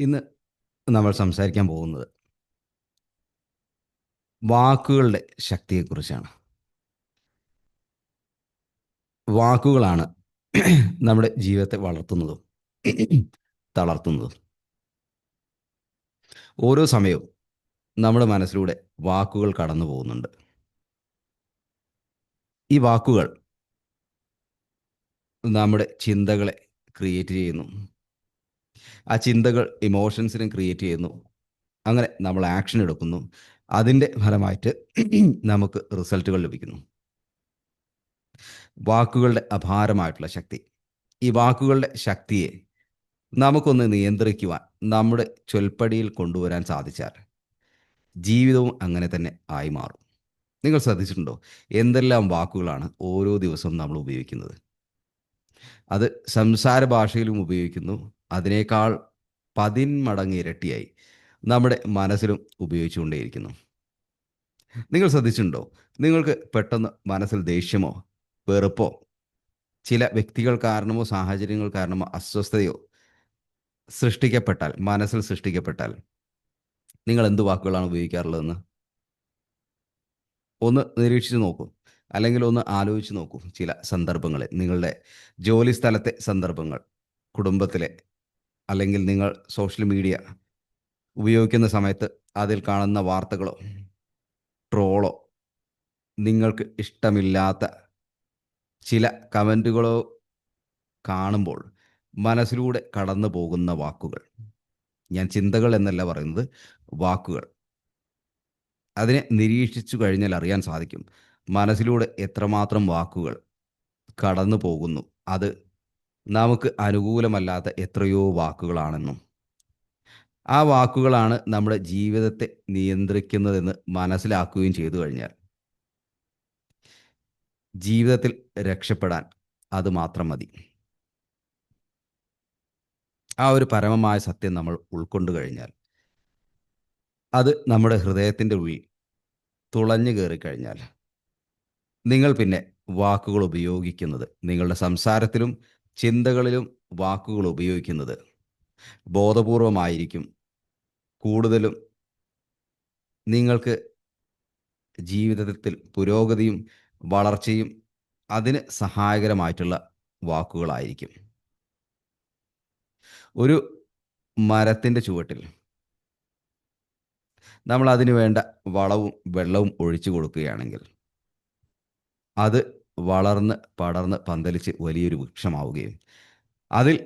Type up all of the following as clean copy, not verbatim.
ഇന്ന് നമ്മൾ സംസാരിക്കാൻ പോകുന്നത് വാക്കുകളുടെ ശക്തിയെക്കുറിച്ചാണ്. വാക്കുകളാണ് നമ്മുടെ ജീവിതത്തെ വളർത്തുന്നതും തളർത്തുന്നതും. ഓരോ സമയവും നമ്മുടെ മനസ്സിലൂടെ വാക്കുകൾ കടന്നു പോകുന്നുണ്ട്. ഈ വാക്കുകൾ നമ്മുടെ ചിന്തകളെ ക്രിയേറ്റ് ചെയ്യുന്നു. ആ ചിന്തകൾ ഇമോഷൻസിനെ ക്രിയേറ്റ് ചെയ്യുന്നു. അങ്ങനെ നമ്മൾ ആക്ഷൻ എടുക്കുന്നു. അതിൻ്റെ ഫലമായിട്ട് നമുക്ക് റിസൾട്ടുകൾ ലഭിക്കുന്നു. വാക്കുകളുടെ അപാരമായിട്ടുള്ള ശക്തി. ഈ വാക്കുകളുടെ ശക്തിയെ നമുക്കൊന്ന് നിയന്ത്രിക്കുവാൻ, നമ്മുടെ ചൊൽപ്പടിയിൽ കൊണ്ടുവരാൻ സാധിച്ചാൽ ജീവിതവും അങ്ങനെ തന്നെ ആയി മാറും. നിങ്ങൾ ശ്രദ്ധിച്ചിട്ടുണ്ടോ? എന്തെല്ലാം വാക്കുകളാണ് ഓരോ ദിവസവും നമ്മൾ ഉപയോഗിക്കുന്നത്? അത് സംസാര ഭാഷയിലും ഉപയോഗിക്കുന്നു. അതിനേക്കാൾ പതിന്മടങ്ങ് ഇരട്ടിയായി നമ്മുടെ മനസ്സിലും ഉപയോഗിച്ചുകൊണ്ടേയിരിക്കുന്നു. നിങ്ങൾ ശ്രദ്ധിച്ചിട്ടുണ്ടോ? നിങ്ങൾക്ക് പെട്ടെന്ന് മനസ്സിൽ ദേഷ്യമോ വെറുപ്പോ ചില വ്യക്തികൾ കാരണമോ സാഹചര്യങ്ങൾ കാരണമോ അസ്വസ്ഥതയോ മനസ്സിൽ സൃഷ്ടിക്കപ്പെട്ടാൽ നിങ്ങൾ എന്ത് വാക്കുകളാണ് ഉപയോഗിക്കാറുള്ളതെന്ന് ഒന്ന് നിരീക്ഷിച്ച് നോക്കൂ. അല്ലെങ്കിൽ ഒന്ന് ആലോചിച്ച് നോക്കൂ. ചില സന്ദർഭങ്ങളിൽ നിങ്ങളുടെ ജോലി സ്ഥലത്തെ സന്ദർഭങ്ങൾ, കുടുംബത്തിലെ, അല്ലെങ്കിൽ നിങ്ങൾ സോഷ്യൽ മീഡിയ ഉപയോഗിക്കുന്ന സമയത്ത് അതിൽ കാണുന്ന വാർത്തകളോ ട്രോളോ നിങ്ങൾക്ക് ഇഷ്ടമില്ലാത്ത ചില കമൻറ്റുകളോ കാണുമ്പോൾ മനസ്സിലൂടെ കടന്നു പോകുന്ന വാക്കുകൾ, ഞാൻ ചിന്തകൾ എന്നല്ല പറയുന്നത്, വാക്കുകൾ, അതിനെ നിരീക്ഷിച്ചു കഴിഞ്ഞാൽ അറിയാൻ സാധിക്കും മനസ്സിലൂടെ എത്രമാത്രം വാക്കുകൾ കടന്നു പോകുന്നു. അത് നമുക്ക് അനുകൂലമല്ലാത്ത എത്രയോ വാക്കുകളാണെന്നും ആ വാക്കുകളാണ് നമ്മുടെ ജീവിതത്തെ നിയന്ത്രിക്കുന്നതെന്ന് മനസ്സിലാക്കുകയും ചെയ്തു കഴിഞ്ഞാൽ ജീവിതത്തിൽ രക്ഷപ്പെടാൻ അത് മാത്രം മതി. ആ ഒരു പരമമായ സത്യം നമ്മൾ ഉൾക്കൊണ്ടു കഴിഞ്ഞാൽ, അത് നമ്മുടെ ഹൃദയത്തിൻ്റെ ഉള്ളിൽ തുളഞ്ഞു കയറിക്കഴിഞ്ഞാൽ, നിങ്ങൾ പിന്നെ വാക്കുകൾ ഉപയോഗിക്കുന്നത്, നിങ്ങളുടെ സംസാരത്തിലും ചിന്തകളിലും വാക്കുകൾ ഉപയോഗിക്കുന്നത് ബോധപൂർവമായിരിക്കും. കൂടുതലും നിങ്ങൾക്ക് ജീവിതത്തിൽ പുരോഗതിയും വളർച്ചയും അതിന് സഹായകരമായിട്ടുള്ള വാക്കുകളായിരിക്കും. ഒരു മരത്തിൻ്റെ ചുവട്ടിൽ നമ്മൾ അതിനു വേണ്ട വളവും വെള്ളവും ഒഴിച്ചു കൊടുക്കുകയാണെങ്കിൽ അത് വളർന്ന് പടർന്ന് പന്തലിച്ച് വലിയൊരു വൃക്ഷമാവുകയും അതിൽ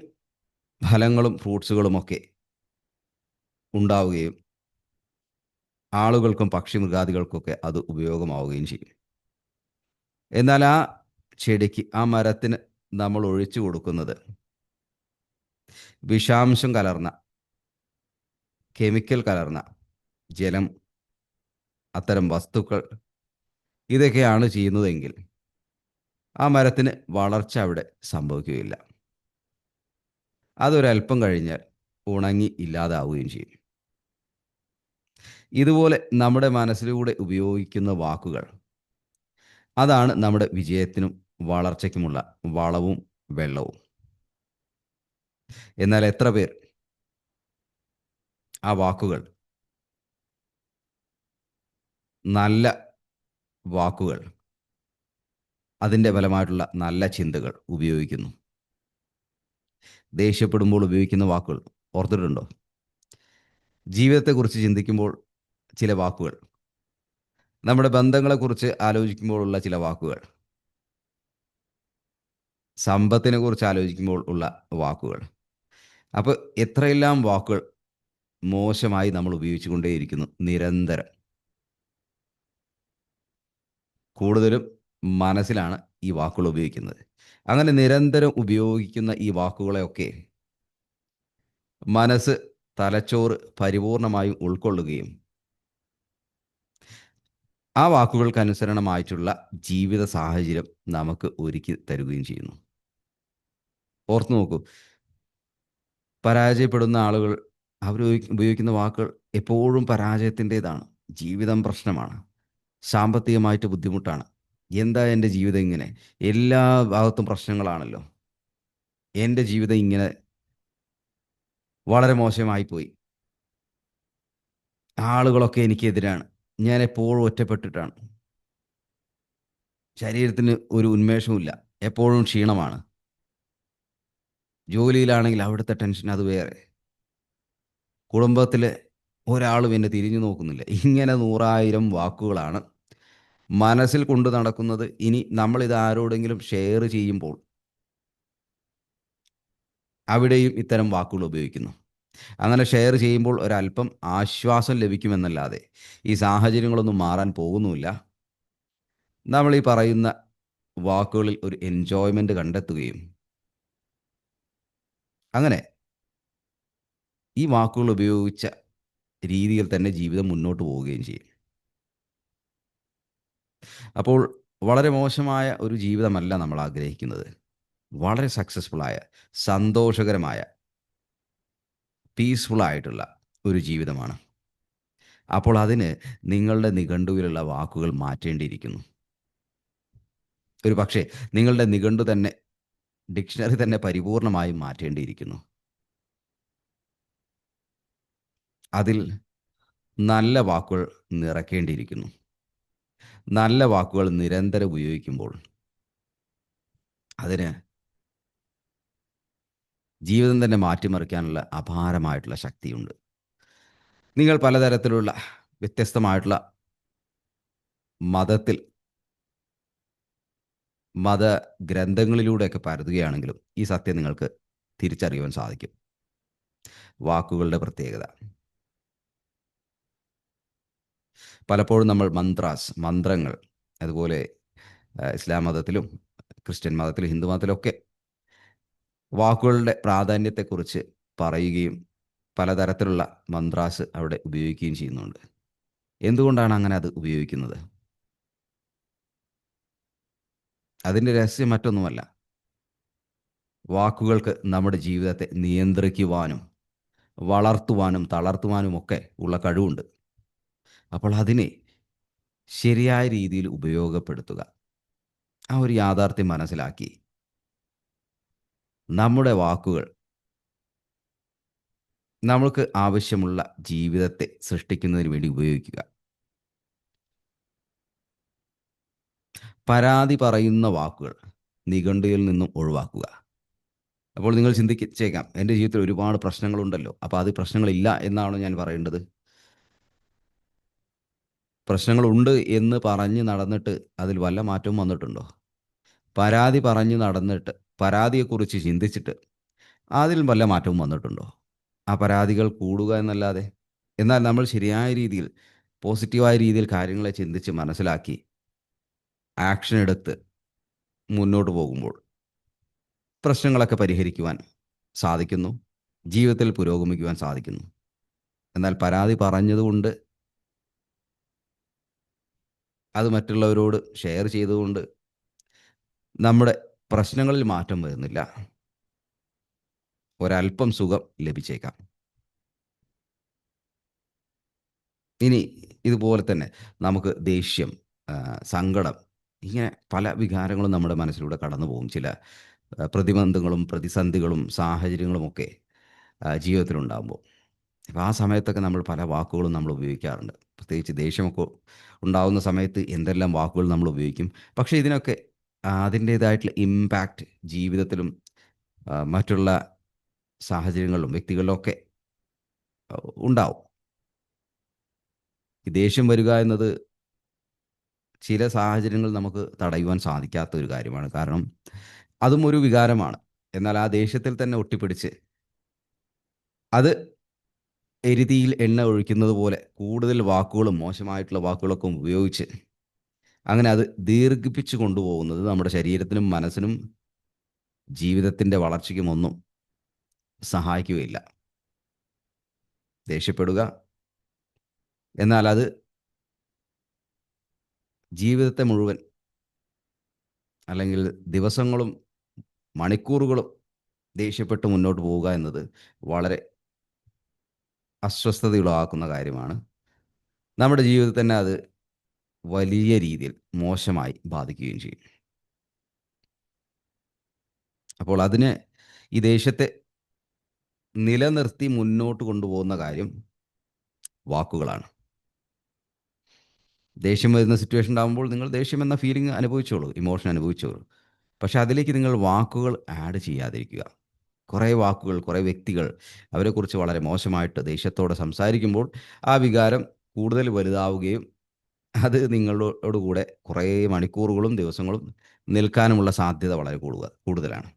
ഫലങ്ങളും ഫ്രൂട്ട്സുകളുമൊക്കെ ഉണ്ടാവുകയും ആളുകൾക്കും പക്ഷി മൃഗാദികൾക്കൊക്കെ അത് ഉപയോഗമാവുകയും ചെയ്യും. എന്നാൽ ആ ചെടിക്ക്, ആ മരത്തിന് നമ്മൾ ഒഴിച്ചു കൊടുക്കുന്നത് വിഷാംശം കലർന്ന, കെമിക്കൽ കലർന്ന ജലം, അത്തരം വസ്തുക്കൾ, ഇതൊക്കെയാണ് ചെയ്യുന്നതെങ്കിൽ ആ മരത്തിന് വളർച്ച അവിടെ സംഭവിക്കുകയില്ല. അതൊരല്പം കഴിഞ്ഞാൽ ഉണങ്ങി ഇല്ലാതാവുകയും ചെയ്യും. ഇതുപോലെ നമ്മുടെ മനസ്സിലൂടെ ഉപയോഗിക്കുന്ന വാക്കുകൾ, അതാണ് നമ്മുടെ വിജയത്തിനും വളർച്ചയ്ക്കുമുള്ള വളവും വെള്ളവും. എന്നാൽ എത്ര പേർ ആ വാക്കുകൾ, നല്ല വാക്കുകൾ, അതിൻ്റെ ഫലമായിട്ടുള്ള നല്ല ചിന്തകൾ ഉപയോഗിക്കുന്നു? ദേഷ്യപ്പെടുമ്പോൾ ഉപയോഗിക്കുന്ന വാക്കുകൾ ഓർത്തിട്ടുണ്ടോ? ജീവിതത്തെക്കുറിച്ച് ചിന്തിക്കുമ്പോൾ ചില വാക്കുകൾ, നമ്മുടെ ബന്ധങ്ങളെക്കുറിച്ച് ആലോചിക്കുമ്പോഴുള്ള ചില വാക്കുകൾ, സമ്പത്തിനെക്കുറിച്ച് ആലോചിക്കുമ്പോൾ ഉള്ള വാക്കുകൾ. അപ്പോൾ എത്രയെല്ലാം വാക്കുകൾ മോശമായി നമ്മൾ ഉപയോഗിച്ചുകൊണ്ടേയിരിക്കുന്നു നിരന്തരം. കൂടുതലും മനസ്സിലാണ് ഈ വാക്കുകൾ ഉപയോഗിക്കുന്നത്. അങ്ങനെ നിരന്തരം ഉപയോഗിക്കുന്ന ഈ വാക്കുകളെയൊക്കെ മനസ്സ്, തലച്ചോറ് പരിപൂർണമായും ഉൾക്കൊള്ളുകയും ആ വാക്കുകൾക്കനുസരണമായിട്ടുള്ള ജീവിത സാഹചര്യം നമുക്ക് ഒരുക്കി തരുകയും ചെയ്യുന്നു. ഓർത്തു നോക്കൂ, പരാജയപ്പെടുന്ന ആളുകൾ അവർ ഉപയോഗിക്കുന്ന വാക്കുകൾ എപ്പോഴും പരാജയത്തിൻ്റേതാണ്. ജീവിതം പ്രശ്നമാണ്, സാമ്പത്തികമായിട്ട് ബുദ്ധിമുട്ടാണ്, എന്താ എൻ്റെ ജീവിതം ഇങ്ങനെ, എല്ലാ ഭാഗത്തും പ്രശ്നങ്ങളാണല്ലോ, എൻ്റെ ജീവിതം ഇങ്ങനെ. വളരെ മോശമായിപ്പോയി. ആളുകളൊക്കെ എനിക്കെതിരാണ്. ഞാൻ എപ്പോഴും ഒറ്റപ്പെട്ടിട്ടാണ്. ശരീരത്തിന് ഒരു ഉന്മേഷവുമില്ല. എപ്പോഴും ക്ഷീണമാണ്. ജോലിയിലാണെങ്കിൽ അവിടുത്തെ ടെൻഷൻ അത് വേറെ. കുടുംബത്തിലെ ഒരാളും എന്നെ തിരിഞ്ഞു നോക്കുന്നില്ല. ഇങ്ങനെ 100,000 വാക്കുകളാണ് മനസ്സിൽ കൊണ്ട് നടക്കുന്നത്. ഇനി നമ്മളിത് ആരോടെങ്കിലും ഷെയർ ചെയ്യുമ്പോൾ അവിടെയും ഇത്തരം വാക്കുകൾ ഉപയോഗിക്കുന്നു. അങ്ങനെ ഷെയർ ചെയ്യുമ്പോൾ ഒരല്പം ആശ്വാസം ലഭിക്കുമെന്നല്ലാതെ ഈ സാഹചര്യങ്ങളൊന്നും മാറാൻ പോകുന്നുമില്ല. നമ്മൾ ഈ പറയുന്ന വാക്കുകളിൽ ഒരു എൻജോയ്മെന്റ് കണ്ടെത്തുകയും അങ്ങനെ ഈ വാക്കുകൾ ഉപയോഗിച്ച രീതിയിൽ തന്നെ ജീവിതം മുന്നോട്ട് പോവുകയും ചെയ്യും. അപ്പോൾ വളരെ മോശമായ ഒരു ജീവിതമല്ല നമ്മൾ ആഗ്രഹിക്കുന്നത്. വളരെ സക്സസ്ഫുള്ളായ, സന്തോഷകരമായ, പീസ്ഫുൾ ആയിട്ടുള്ള ഒരു ജീവിതമാണ്. അപ്പോൾ അതിന് നിങ്ങളുടെ നിഘണ്ടുവിലുള്ള വാക്കുകൾ മാറ്റേണ്ടിയിരിക്കുന്നു. ഒരു പക്ഷേ നിങ്ങളുടെ നിഘണ്ടു തന്നെ, ഡിക്ഷണറി തന്നെ പരിപൂർണമായും മാറ്റേണ്ടിയിരിക്കുന്നു. അതിൽ നല്ല വാക്കുകൾ നിറയ്ക്കേണ്ടിയിരിക്കുന്നു. നല്ല വാക്കുകൾ നിരന്തരം ഉപയോഗിക്കുമ്പോൾ അതിന് ജീവിതം തന്നെ മാറ്റിമറിക്കാനുള്ള അപാരമായിട്ടുള്ള ശക്തിയുണ്ട്. നിങ്ങൾ പലതരത്തിലുള്ള വ്യത്യസ്തമായിട്ടുള്ള മതത്തിൽ മതഗ്രന്ഥങ്ങളിലൂടെയൊക്കെ പരതുകയാണെങ്കിലും ഈ സത്യം നിങ്ങൾക്ക് തിരിച്ചറിയുവാൻ സാധിക്കും. വാക്കുകളുടെ പ്രത്യേകത. പലപ്പോഴും നമ്മൾ മന്ത്രങ്ങൾ, അതുപോലെ ഇസ്ലാം മതത്തിലും ക്രിസ്ത്യൻ മതത്തിലും ഹിന്ദു മതത്തിലൊക്കെ വാക്കുകളുടെ പ്രാധാന്യത്തെക്കുറിച്ച് പറയുകയും പലതരത്തിലുള്ള മന്ത്രാസ് അവിടെ ഉപയോഗിക്കുകയും ചെയ്യുന്നുണ്ട്. എന്തുകൊണ്ടാണ് അങ്ങനെ അത് ഉപയോഗിക്കുന്നത്? അതിൻ്റെ രഹസ്യം മറ്റൊന്നുമല്ല. വാക്കുകൾക്ക് നമ്മുടെ ജീവിതത്തെ നിയന്ത്രിക്കുവാനും വളർത്തുവാനും തളർത്തുവാനുമൊക്കെ ഉള്ള കഴിവുണ്ട്. അപ്പോൾ അതിനെ ശരിയായ രീതിയിൽ ഉപയോഗപ്പെടുത്തുക. ആ ഒരു യാഥാർത്ഥ്യം മനസ്സിലാക്കി നമ്മുടെ വാക്കുകൾ നമ്മൾക്ക് ആവശ്യമുള്ള ജീവിതത്തെ സൃഷ്ടിക്കുന്നതിന് വേണ്ടി ഉപയോഗിക്കുക. പരാതി പറയുന്ന വാക്കുകൾ നിഘണ്ടുവിൽ നിന്നും ഒഴിവാക്കുക. അപ്പോൾ നിങ്ങൾ ചിന്തിച്ചേക്കാം, എൻ്റെ ജീവിതത്തിൽ ഒരുപാട് പ്രശ്നങ്ങളുണ്ടല്ലോ, അപ്പോൾ അത് പ്രശ്നങ്ങളില്ല എന്നാണോ ഞാൻ പറയേണ്ടത്? പ്രശ്നങ്ങളുണ്ട് എന്ന് പറഞ്ഞ് നടന്നിട്ട് അതിൽ വല്ല മാറ്റവും വന്നിട്ടുണ്ടോ? പരാതി പറഞ്ഞു നടന്നിട്ട്, പരാതിയെക്കുറിച്ച് ചിന്തിച്ചിട്ട് അതിൽ വല്ല മാറ്റവും വന്നിട്ടുണ്ടോ? ആ പരാതികൾ കൂടുക എന്നല്ലാതെ. എന്നാൽ നമ്മൾ ശരിയായ രീതിയിൽ, പോസിറ്റീവായ രീതിയിൽ കാര്യങ്ങളെ ചിന്തിച്ച് മനസ്സിലാക്കി ആക്ഷൻ എടുത്ത് മുന്നോട്ട് പോകുമ്പോൾ പ്രശ്നങ്ങളൊക്കെ പരിഹരിക്കുവാൻ സാധിക്കുന്നു. ജീവിതത്തിൽ പുരോഗമിക്കുവാൻ സാധിക്കുന്നു. എന്നാൽ പരാതി പറഞ്ഞതുകൊണ്ട്, അത് മറ്റുള്ളവരോട് ഷെയർ ചെയ്തുകൊണ്ട് നമ്മുടെ പ്രശ്നങ്ങളിൽ മാറ്റം വരുന്നില്ല. ഒരല്പം സുഖം ലഭിച്ചേക്കാം. ഇനി ഇതുപോലെ തന്നെ നമുക്ക് ദേഷ്യം, സങ്കടം, ഇങ്ങനെ പല വികാരങ്ങളും നമ്മുടെ മനസ്സിലൂടെ കടന്നു പോകും. ചില പ്രതിബന്ധങ്ങളും പ്രതിസന്ധികളും സാഹചര്യങ്ങളുമൊക്കെ ജീവിതത്തിലുണ്ടാകുമ്പോൾ. അപ്പോൾ ആ സമയത്തൊക്കെ നമ്മൾ പല വാക്കുകളും നമ്മൾ ഉപയോഗിക്കാറുണ്ട്. പ്രത്യേകിച്ച് ദേഷ്യമൊക്കെ ഉണ്ടാകുന്ന സമയത്ത് എന്തെല്ലാം വാക്കുകൾ നമ്മൾ ഉപയോഗിക്കും. പക്ഷേ ഇതിനൊക്കെ അതിൻ്റേതായിട്ടുള്ള ഇമ്പാക്റ്റ് ജീവിതത്തിലും മറ്റുള്ള സാഹചര്യങ്ങളിലും വ്യക്തികളിലും ഒക്കെ ഉണ്ടാവും. ഈ ദേഷ്യം വരിക എന്നത് ചില സാഹചര്യങ്ങളിൽ നമുക്ക് തടയുവാൻ സാധിക്കാത്ത ഒരു കാര്യമാണ്. കാരണം അതും ഒരു വികാരമാണ്. എന്നാൽ ആ ദേഷ്യത്തിൽ തന്നെ ഒട്ടിപ്പിടിച്ച് അത് എരുതിയിൽ എണ്ണ ഒഴിക്കുന്നത് പോലെ കൂടുതൽ വാക്കുകളും മോശമായിട്ടുള്ള വാക്കുകളൊക്കെ ഉപയോഗിച്ച് അങ്ങനെ അത് ദീർഘിപ്പിച്ച് കൊണ്ടുപോകുന്നത് നമ്മുടെ ശരീരത്തിനും മനസ്സിനും ജീവിതത്തിൻ്റെ വളർച്ചയ്ക്കുമൊന്നും സഹായിക്കുകയില്ല. ദേഷ്യപ്പെടുക, എന്നാൽ അത് ജീവിതത്തെ മുഴുവൻ, അല്ലെങ്കിൽ ദിവസങ്ങളും മണിക്കൂറുകളും ദേഷ്യപ്പെട്ട് മുന്നോട്ട് പോവുക എന്നത് വളരെ അസ്വസ്ഥതയുളവാക്കുന്ന കാര്യമാണ്. നമ്മുടെ ജീവിതത്തിൽ തന്നെ അത് വലിയ രീതിയിൽ മോശമായി ബാധിക്കുകയും ചെയ്യും. അപ്പോൾ അതിന് ഈ ദേഷ്യത്തെ നിലനിർത്തി മുന്നോട്ട് കൊണ്ടുപോകുന്ന കാര്യം വാക്കുകളാണ്. ദേഷ്യം വരുന്ന സിറ്റുവേഷൻ ഉണ്ടാകുമ്പോൾ നിങ്ങൾ ദേഷ്യം എന്ന ഫീലിംഗ് അനുഭവിച്ചോളൂ, ഇമോഷൻ അനുഭവിച്ചോളൂ. പക്ഷേ അതിലേക്ക് നിങ്ങൾ വാക്കുകൾ ആഡ് ചെയ്യാതിരിക്കുക. കുറേ വാക്കുകൾ, കുറേ വ്യക്തികൾ അവരെക്കുറിച്ച് വളരെ മോശമായിട്ട് ദേഷ്യത്തോടെ സംസാരിക്കുമ്പോൾ ആ വികാരം കൂടുതൽ വലുതാവുകയും അത് നിങ്ങളോട് കൂടെ കുറേ മണിക്കൂറുകളും ദിവസങ്ങളും നിൽക്കാനുമുള്ള സാധ്യത വളരെ കൂടുതലാണ്.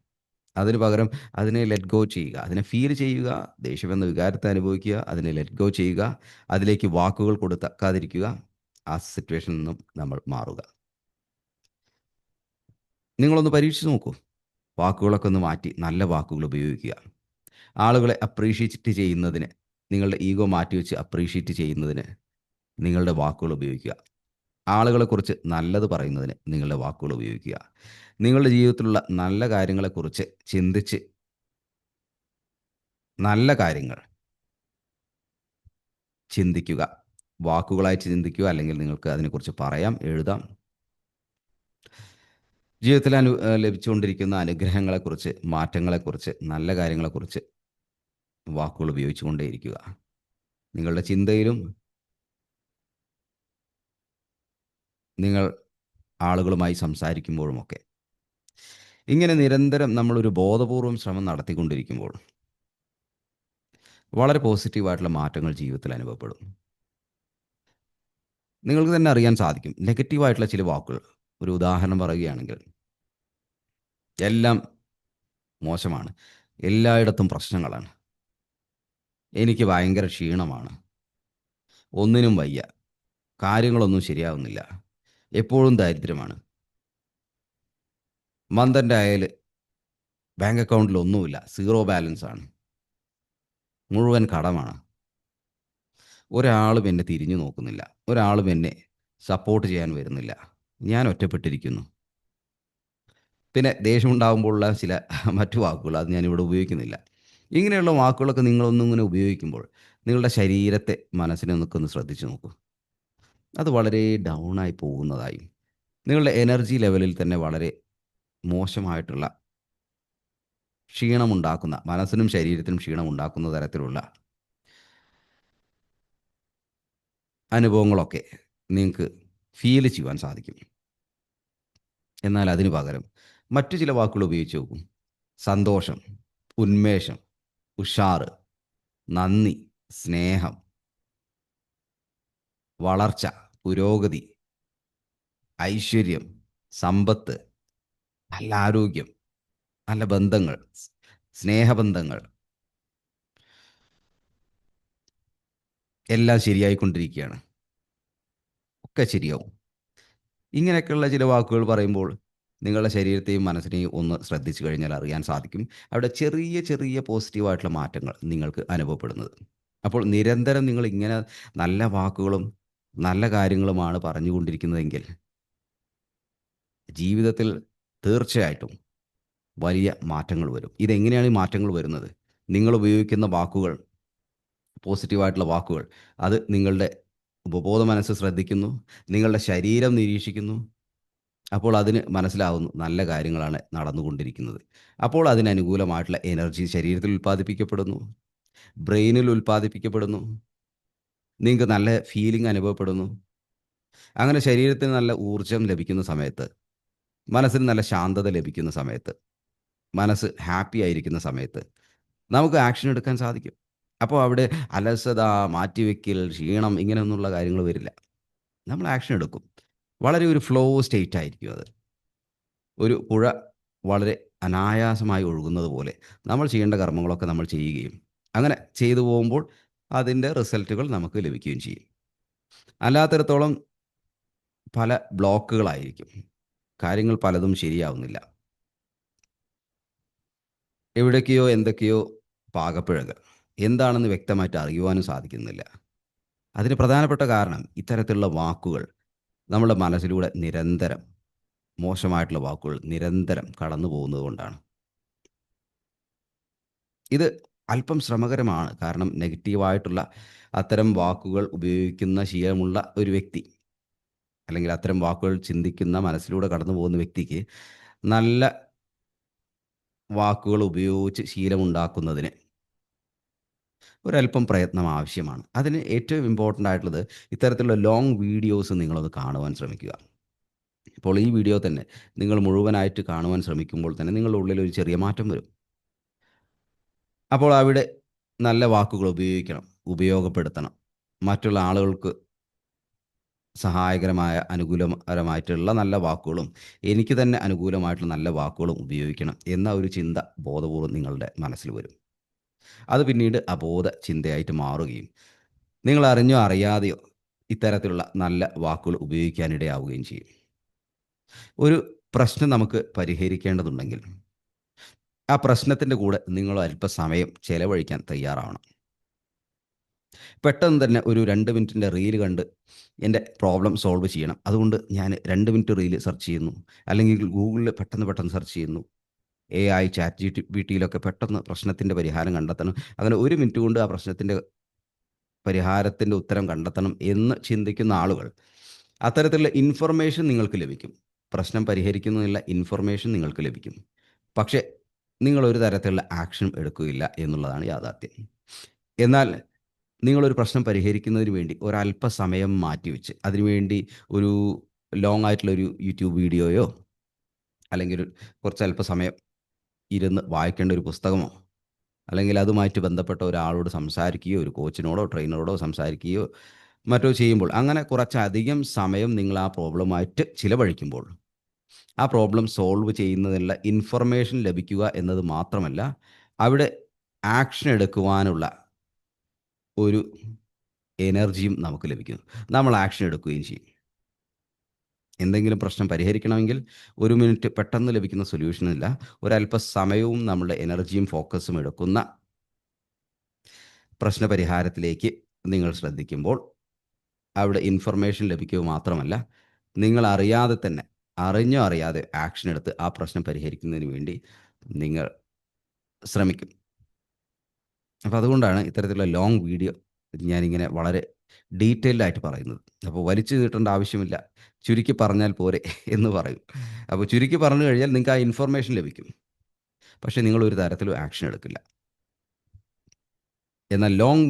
അതിന് പകരം അതിനെ ലെറ്റ് ഗോ ചെയ്യുക. അതിനെ ഫീൽ ചെയ്യുക. ദേഷ്യമെന്ന വികാരത്തെ അനുഭവിക്കുക. അതിനെ ലെറ്റ് ഗോ ചെയ്യുക. അതിലേക്ക് വാക്കുകൾ കൊടുക്കാതിരിക്കുക. ആ സിറ്റുവേഷനിൽ നിന്നും നമ്മൾ മാറുക. നിങ്ങളൊന്ന് പരീക്ഷിച്ച് നോക്കൂ. വാക്കുകളൊക്കെ ഒന്ന് മാറ്റി നല്ല വാക്കുകൾ ഉപയോഗിക്കുക. ആളുകളെ അപ്രീഷിയേറ്റ് ചെയ്യുന്നതിന്, നിങ്ങളുടെ ഈഗോ മാറ്റിവെച്ച് അപ്രീഷിയേറ്റ് ചെയ്യുന്നതിന് നിങ്ങളുടെ വാക്കുകൾ ഉപയോഗിക്കുക. ആളുകളെക്കുറിച്ച് നല്ലത് പറയുന്നതിന് നിങ്ങളുടെ വാക്കുകൾ ഉപയോഗിക്കുക. നിങ്ങളുടെ ജീവിതത്തിലുള്ള നല്ല കാര്യങ്ങളെക്കുറിച്ച് ചിന്തിച്ച് നല്ല കാര്യങ്ങൾ ചിന്തിക്കുക. വാക്കുകളായിട്ട് ചിന്തിക്കുക, അല്ലെങ്കിൽ നിങ്ങൾക്ക് അതിനെക്കുറിച്ച് പറയാം, എഴുതാം. ജീവിതത്തിൽ ലഭിച്ചുകൊണ്ടിരിക്കുന്ന അനുഗ്രഹങ്ങളെക്കുറിച്ച്, മാറ്റങ്ങളെക്കുറിച്ച്, നല്ല കാര്യങ്ങളെക്കുറിച്ച് വാക്കുകൾ ഉപയോഗിച്ചുകൊണ്ടേയിരിക്കുക. നിങ്ങളുടെ ചിന്തയിലും നിങ്ങൾ ആളുകളുമായി സംസാരിക്കുമ്പോഴുമൊക്കെ ഇങ്ങനെ നിരന്തരം നമ്മളൊരു ബോധപൂർവം ശ്രമം നടത്തിക്കൊണ്ടിരിക്കുമ്പോൾ വളരെ പോസിറ്റീവായിട്ടുള്ള മാറ്റങ്ങൾ ജീവിതത്തിൽ അനുഭവപ്പെടും. നിങ്ങൾക്ക് തന്നെ അറിയാൻ സാധിക്കും. നെഗറ്റീവായിട്ടുള്ള ചില വാക്കുകൾ, ഒരു ഉദാഹരണം പറയുകയാണെങ്കിൽ, എല്ലാം മോശമാണ്, എല്ലായിടത്തും പ്രശ്നങ്ങളാണ്, എനിക്ക് ഭയങ്കര ക്ഷീണമാണ്, ഒന്നിനും വയ്യ, കാര്യങ്ങളൊന്നും ശരിയാവുന്നില്ല, എപ്പോഴും ദാരിദ്ര്യമാണ്, മന്ത് ആയാൽ ബാങ്ക് അക്കൗണ്ടിൽ ഒന്നുമില്ല, സീറോ ബാലൻസ് ആണ്, മുഴുവൻ കടമാണ്, ഒരാളും എന്നെ തിരിഞ്ഞു നോക്കുന്നില്ല, ഒരാളും എന്നെ സപ്പോർട്ട് ചെയ്യാൻ വരുന്നില്ല, ഞാൻ ഒറ്റപ്പെട്ടിരിക്കുന്നു. പിന്നെ ദേഷ്യമുണ്ടാകുമ്പോഴുള്ള ചില മറ്റു വാക്കുകൾ അത് ഞാനിവിടെ ഉപയോഗിക്കുന്നില്ല. ഇങ്ങനെയുള്ള വാക്കുകളൊക്കെ നിങ്ങളൊന്നും ഇങ്ങനെ ഉപയോഗിക്കുമ്പോൾ നിങ്ങളുടെ ശരീരത്തെ, മനസ്സിനെ ഒന്ന് ശ്രദ്ധിച്ചു നോക്കൂ. അത് വളരെ ഡൗണായി പോകുന്നതായും നിങ്ങളുടെ എനർജി ലെവലിൽ തന്നെ വളരെ മോശമായിട്ടുള്ള ക്ഷീണമുണ്ടാക്കുന്ന, മനസ്സിനും ശരീരത്തിനും ക്ഷീണമുണ്ടാക്കുന്ന തരത്തിലുള്ള അനുഭവങ്ങളൊക്കെ നിങ്ങൾക്ക് ഫീൽ ചെയ്യുവാൻ സാധിക്കും. എന്നാൽ അതിന് പകരം മറ്റു ചില വാക്കുകൾ ഉപയോഗിച്ച് നോക്കും. സന്തോഷം, ഉന്മേഷം, ഉഷാറ്, നന്ദി, സ്നേഹം, വളർച്ച, പുരോഗതി, ഐശ്വര്യം, സമ്പത്ത്, നല്ല ആരോഗ്യം, നല്ല ബന്ധങ്ങൾ, സ്നേഹബന്ധങ്ങൾ എല്ലാം ശരിയായിക്കൊണ്ടിരിക്കുകയാണ്, ഒക്കെ ശരിയാവും. ഇങ്ങനെയൊക്കെയുള്ള ചില വാക്കുകൾ പറയുമ്പോൾ നിങ്ങളുടെ ശരീരത്തെയും മനസ്സിനെയും ഒന്ന് ശ്രദ്ധിച്ചു കഴിഞ്ഞാൽ അറിയാൻ സാധിക്കും അവിടെ ചെറിയ ചെറിയ പോസിറ്റീവായിട്ടുള്ള മാറ്റങ്ങൾ നിങ്ങൾക്ക് അനുഭവപ്പെടുന്നത്. അപ്പോൾ നിരന്തരം നിങ്ങൾ ഇങ്ങനെ നല്ല വാക്കുകളും നല്ല കാര്യങ്ങളുമാണ് പറഞ്ഞുകൊണ്ടിരിക്കുന്നതെങ്കിൽ ജീവിതത്തിൽ തീർച്ചയായിട്ടും വലിയ മാറ്റങ്ങൾ വരും. ഇതെങ്ങനെയാണ് ഈ മാറ്റങ്ങൾ വരുന്നത്? നിങ്ങൾ ഉപയോഗിക്കുന്ന വാക്കുകൾ, പോസിറ്റീവായിട്ടുള്ള വാക്കുകൾ, അത് നിങ്ങളുടെ ഉപബോധ മനസ്സ് ശ്രദ്ധിക്കുന്നു, നിങ്ങളുടെ ശരീരം നിരീക്ഷിക്കുന്നു. അപ്പോൾ അതിന് മനസ്സിലാവുന്നു നല്ല കാര്യങ്ങളാണ് നടന്നുകൊണ്ടിരിക്കുന്നത്. അപ്പോൾ അതിനനുകൂലമായിട്ടുള്ള എനർജി ശരീരത്തിൽ ഉൽപ്പാദിപ്പിക്കപ്പെടുന്നു, ബ്രെയിനിൽ ഉൽപ്പാദിപ്പിക്കപ്പെടുന്നു, നിങ്ങൾക്ക് നല്ല ഫീലിംഗ് അനുഭവപ്പെടുന്നു. അങ്ങനെ ശരീരത്തിന് നല്ല ഊർജം ലഭിക്കുന്ന സമയത്ത്, മനസ്സിന് നല്ല ശാന്തത ലഭിക്കുന്ന സമയത്ത്, മനസ്സ് ഹാപ്പി ആയിരിക്കുന്ന സമയത്ത് നമുക്ക് ആക്ഷൻ എടുക്കാൻ സാധിക്കും. അപ്പോൾ അവിടെ അലസത, മാറ്റിവെക്കൽ, ക്ഷീണം ഇങ്ങനെയൊന്നുള്ള കാര്യങ്ങൾ വരില്ല. നമ്മൾ ആക്ഷൻ എടുക്കും. വളരെ ഒരു ഫ്ലോ സ്റ്റേറ്റ് ആയിരിക്കും അത്. ഒരു പുഴ വളരെ അനായാസമായി ഒഴുകുന്നത് പോലെ നമ്മൾ ചെയ്യേണ്ട കർമ്മങ്ങളൊക്കെ നമ്മൾ ചെയ്യുകയും അങ്ങനെ ചെയ്തു പോകുമ്പോൾ അതിൻ്റെ റിസൾട്ടുകൾ നമുക്ക് ലഭിക്കുകയും ചെയ്യും. അല്ലാത്തിടത്തോളം പല ബ്ലോക്കുകളായിരിക്കും. കാര്യങ്ങൾ പലതും ശരിയാവുന്നില്ല. എവിടേക്കെയോ എന്തൊക്കെയോ പാകപ്പിഴകൾ എന്താണെന്ന് വ്യക്തമായിട്ട് അറിയുവാനും സാധിക്കുന്നില്ല. അതിന് പ്രധാനപ്പെട്ട കാരണം ഇത്തരത്തിലുള്ള വാക്കുകൾ നമ്മുടെ മനസ്സിലൂടെ നിരന്തരം, മോശമായിട്ടുള്ള വാക്കുകൾ നിരന്തരം കടന്നു പോകുന്നത് കൊണ്ടാണ്. ഇത് അല്പം ശ്രമകരമാണ്. കാരണം നെഗറ്റീവായിട്ടുള്ള അത്തരം വാക്കുകൾ ഉപയോഗിക്കുന്ന ശീലമുള്ള ഒരു വ്യക്തി, അല്ലെങ്കിൽ അത്തരം വാക്കുകൾ ചിന്തിക്കുന്ന, മനസ്സിലൂടെ കടന്നു പോകുന്ന വ്യക്തിക്ക് നല്ല വാക്കുകൾ ഉപയോഗിച്ച് ശീലമുണ്ടാക്കുന്നതിന് ഒരല്പം പ്രയത്നം ആവശ്യമാണ്. അതിന് ഏറ്റവും ഇമ്പോർട്ടൻ്റ് ആയിട്ടുള്ളത് ഇത്തരത്തിലുള്ള ലോങ് വീഡിയോസ് നിങ്ങളൊന്ന് കാണുവാൻ ശ്രമിക്കുക. ഇപ്പോൾ ഈ വീഡിയോ തന്നെ നിങ്ങൾ മുഴുവനായിട്ട് കാണുവാൻ ശ്രമിക്കുമ്പോൾ തന്നെ നിങ്ങളുടെ ഉള്ളിൽ ഒരു ചെറിയ മാറ്റം വരും. അപ്പോൾ അവിടെ നല്ല വാക്കുകൾ ഉപയോഗിക്കണം, ഉപയോഗപ്പെടുത്തണം. മറ്റുള്ള ആളുകൾക്ക് സഹായകരമായ, അനുകൂലകരമായിട്ടുള്ള നല്ല വാക്കുകളും, എനിക്ക് തന്നെ അനുകൂലമായിട്ടുള്ള നല്ല വാക്കുകളും ഉപയോഗിക്കണം എന്ന ഒരു ചിന്ത ബോധപൂർവ്വം നിങ്ങളുടെ മനസ്സിൽ വരും. അത് പിന്നീട് അബോധ ചിന്തയായിട്ട് മാറുകയും നിങ്ങൾ അറിഞ്ഞോ അറിയാതെയോ ഇത്തരത്തിലുള്ള നല്ല വാക്കുകൾ ഉപയോഗിക്കാനിടയാവുകയും ചെയ്യും. ഒരു പ്രശ്നം നമുക്ക് പരിഹരിക്കേണ്ടതുണ്ടെങ്കിൽ ആ പ്രശ്നത്തിൻ്റെ കൂടെ നിങ്ങൾ അല്പസമയം ചെലവഴിക്കാൻ തയ്യാറാവണം. പെട്ടെന്ന് തന്നെ ഒരു 2 മിനിറ്റിൻ്റെ റീൽ കണ്ട് എൻ്റെ പ്രോബ്ലം സോൾവ് ചെയ്യണം. അതുകൊണ്ട് ഞാൻ 2 മിനിറ്റ് റീൽ സെർച്ച് ചെയ്യുന്നു. അല്ലെങ്കിൽ ഗൂഗിളിൽ പെട്ടെന്ന് സെർച്ച് ചെയ്യുന്നു. AI, ChatGPTയിലൊക്കെ പെട്ടെന്ന് പ്രശ്നത്തിൻ്റെ പരിഹാരം കണ്ടെത്തണം. അങ്ങനെ 1 മിനിറ്റ് കൊണ്ട് ആ പ്രശ്നത്തിൻ്റെ പരിഹാരത്തിൻ്റെ ഉത്തരം കണ്ടെത്തണം എന്ന് ചിന്തിക്കുന്ന ആളുകൾ, അത്തരത്തിലുള്ള ഇൻഫർമേഷൻ നിങ്ങൾക്ക് ലഭിക്കും. പ്രശ്നം പരിഹരിക്കുന്നതിനുള്ള ഇൻഫർമേഷൻ നിങ്ങൾക്ക് ലഭിക്കും. പക്ഷേ നിങ്ങളൊരു തരത്തിലുള്ള ആക്ഷൻ എടുക്കുകയില്ല എന്നുള്ളതാണ് യാഥാർത്ഥ്യം. എന്നാൽ നിങ്ങളൊരു പ്രശ്നം പരിഹരിക്കുന്നതിന് വേണ്ടി ഒരല്പസമയം മാറ്റിവെച്ച് അതിനുവേണ്ടി ഒരു ലോങ് ആയിട്ടുള്ളൊരു യൂട്യൂബ് വീഡിയോയോ അല്ലെങ്കിൽ കുറച്ച് അല്പസമയം ഇരുന്ന് വായിക്കേണ്ട ഒരു പുസ്തകമോ അല്ലെങ്കിൽ അതുമായിട്ട് ബന്ധപ്പെട്ട ഒരാളോട് സംസാരിക്കുകയോ ഒരു കോച്ചിനോടോ ട്രെയിനറോടോ സംസാരിക്കുകയോ മറ്റോ ചെയ്യുമ്പോൾ അങ്ങനെ കുറച്ചധികം സമയം നിങ്ങൾ ആ പ്രോബ്ലമായിട്ട് ചിലവഴിക്കുമ്പോൾ ആ പ്രോബ്ലം സോൾവ് ചെയ്യുന്നതിനുള്ള ഇൻഫർമേഷൻ ലഭിക്കുക എന്നത് മാത്രമല്ല, അവിടെ ആക്ഷൻ എടുക്കുവാനുള്ള ഒരു എനർജിയും നമുക്ക് ലഭിക്കുന്നു. നമ്മൾ ആക്ഷൻ എടുക്കുകയും ചെയ്യും. എന്തെങ്കിലും പ്രശ്നം പരിഹരിക്കണമെങ്കിൽ 1 മിനിറ്റ് പെട്ടെന്ന് ലഭിക്കുന്ന സൊല്യൂഷനില്ല. ഒരല്പസമയവും നമ്മുടെ എനർജിയും ഫോക്കസും എടുക്കുന്ന പ്രശ്നപരിഹാരത്തിലേക്ക് നിങ്ങൾ ശ്രദ്ധിക്കുമ്പോൾ അവിടെ ഇൻഫർമേഷൻ ലഭിക്കുക മാത്രമല്ല, നിങ്ങൾ അറിയാതെ തന്നെ, അറിഞ്ഞോ അറിയാതെ ആക്ഷൻ എടുത്ത് ആ പ്രശ്നം പരിഹരിക്കുന്നതിന് വേണ്ടി നിങ്ങൾ ശ്രമിക്കും. അപ്പോൾ അതുകൊണ്ടാണ് ഇത്തരത്തിലുള്ള ലോങ് വീഡിയോ ഞാനിങ്ങനെ വളരെ ഡീറ്റെയിൽഡ് ആയിട്ട് പറയുന്നത്. അപ്പോൾ വലിച്ചു നീട്ടേണ്ട ആവശ്യമില്ല. ചുരുക്കി പറഞ്ഞാൽ പോരെ എന്ന് പറയും. അപ്പോൾ ചുരുക്കി പറഞ്ഞു കഴിഞ്ഞാൽ നിങ്ങൾക്ക് ആ ഇൻഫർമേഷൻ ലഭിക്കും. പക്ഷേ നിങ്ങൾ ഒരു തരത്തിലും ആക്ഷൻ എടുക്കില്ല. എന്നാൽ ലോങ്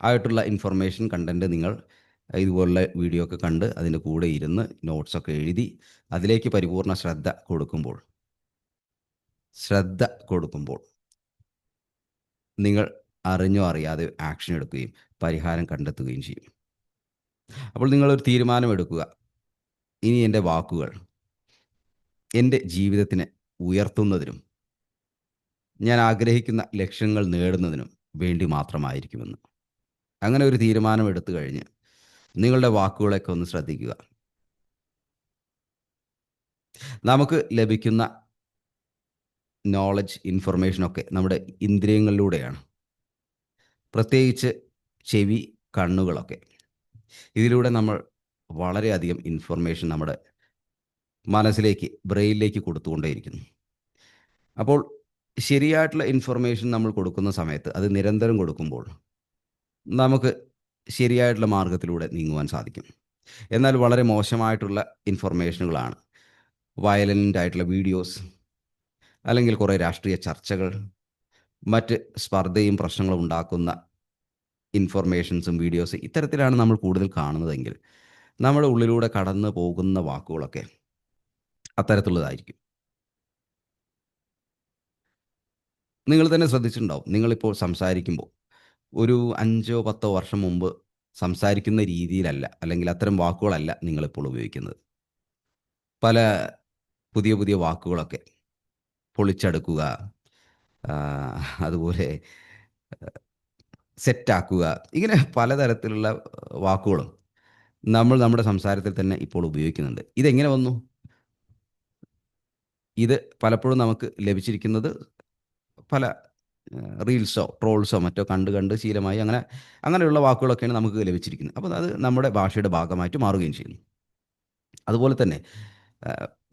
ആയിട്ടുള്ള ഇൻഫർമേഷൻ കണ്ടൻറ്റ് നിങ്ങൾ ഇതുപോലുള്ള വീഡിയോ ഒക്കെ കണ്ട് അതിൻ്റെ കൂടെ ഇരുന്ന് നോട്ട്സൊക്കെ എഴുതി അതിലേക്ക് പരിപൂർണ്ണ ശ്രദ്ധ കൊടുക്കുമ്പോൾ നിങ്ങൾ അറിഞ്ഞോ അറിയാതെ ആക്ഷൻ എടുക്കുകയും പരിഹാരം കണ്ടെത്തുകയും ചെയ്യും. അപ്പോൾ നിങ്ങളൊരു തീരുമാനമെടുക്കുക. ഇനി എൻ്റെ വാക്കുകൾ എൻ്റെ ജീവിതത്തിനെ ഉയർത്തുന്നതിനും ഞാൻ ആഗ്രഹിക്കുന്ന ലക്ഷ്യങ്ങൾ നേടുന്നതിനും വേണ്ടി മാത്രമായിരിക്കുമെന്ന്. അങ്ങനെ ഒരു തീരുമാനം എടുത്തു കഴിഞ്ഞ് നിങ്ങളുടെ വാക്കുകളൊക്കെ ഒന്ന് ശ്രദ്ധിക്കുക. നമുക്ക് ലഭിക്കുന്ന നോളജ്, ഇൻഫർമേഷനൊക്കെ നമ്മുടെ ഇന്ദ്രിയങ്ങളിലൂടെയാണ്. പ്രത്യേകിച്ച് ചെവി, കണ്ണുകളൊക്കെ. ഇതിലൂടെ നമ്മൾ വളരെയധികം ഇൻഫർമേഷൻ നമ്മുടെ മനസ്സിലേക്ക്, ബ്രെയിനിലേക്ക് കൊടുത്തുകൊണ്ടേയിരിക്കുന്നു. അപ്പോൾ ശരിയായിട്ടുള്ള ഇൻഫർമേഷൻ നമ്മൾ കൊടുക്കുന്ന സമയത്ത് അത് നിരന്തരം കൊടുക്കുമ്പോൾ നമുക്ക് ശരിയായിട്ടുള്ള മാർഗ്ഗത്തിലൂടെ നീങ്ങുവാൻ സാധിക്കും. എന്നാൽ വളരെ മോശമായിട്ടുള്ള ഇൻഫർമേഷനുകളാണ്, വയലൻ്റ് ആയിട്ടുള്ള വീഡിയോസ്, അല്ലെങ്കിൽ കുറേ രാഷ്ട്രീയ ചർച്ചകൾ, മറ്റ് സ്പർദ്ധയും പ്രശ്നങ്ങളും ഉണ്ടാക്കുന്ന ഇൻഫർമേഷൻസും വീഡിയോസ് ഇത്തരത്തിലാണ് നമ്മൾ കൂടുതൽ കാണുന്നതെങ്കിൽ നമ്മുടെ ഉള്ളിലൂടെ കടന്നു പോകുന്ന വാക്കുകളൊക്കെ അത്തരത്തിലുള്ളതായിരിക്കും. നിങ്ങൾ തന്നെ ശ്രദ്ധിച്ചിട്ടുണ്ടാവും. നിങ്ങളിപ്പോൾ സംസാരിക്കുമ്പോൾ ഒരു 5-10 വർഷം മുമ്പ് സംസാരിക്കുന്ന രീതിയിലല്ല, അല്ലെങ്കിൽ അത്തരം വാക്കുകളല്ല നിങ്ങളിപ്പോൾ ഉപയോഗിക്കുന്നത്. പല പുതിയ വാക്കുകളൊക്കെ പൊളിച്ചടുക്കുക, അതുപോലെ സെറ്റാക്കുക, ഇങ്ങനെ പലതരത്തിലുള്ള വാക്കുകളും നമ്മൾ നമ്മുടെ സംസാരത്തിൽ തന്നെ ഇപ്പോൾ ഉപയോഗിക്കുന്നുണ്ട്. ഇതെങ്ങനെ വന്നു? ഇത് പലപ്പോഴും നമുക്ക് ലഭിച്ചിരിക്കുന്നത് പല റീൽസോ ട്രോൾസോ മറ്റോ കണ്ട് ശീലമായി അങ്ങനെയുള്ള വാക്കുകളൊക്കെയാണ് നമുക്ക് ലഭിച്ചിരിക്കുന്നത്. അപ്പോൾ അത് നമ്മുടെ ഭാഷയുടെ ഭാഗമായിട്ട് മാറുകയും ചെയ്യുന്നു. അതുപോലെ തന്നെ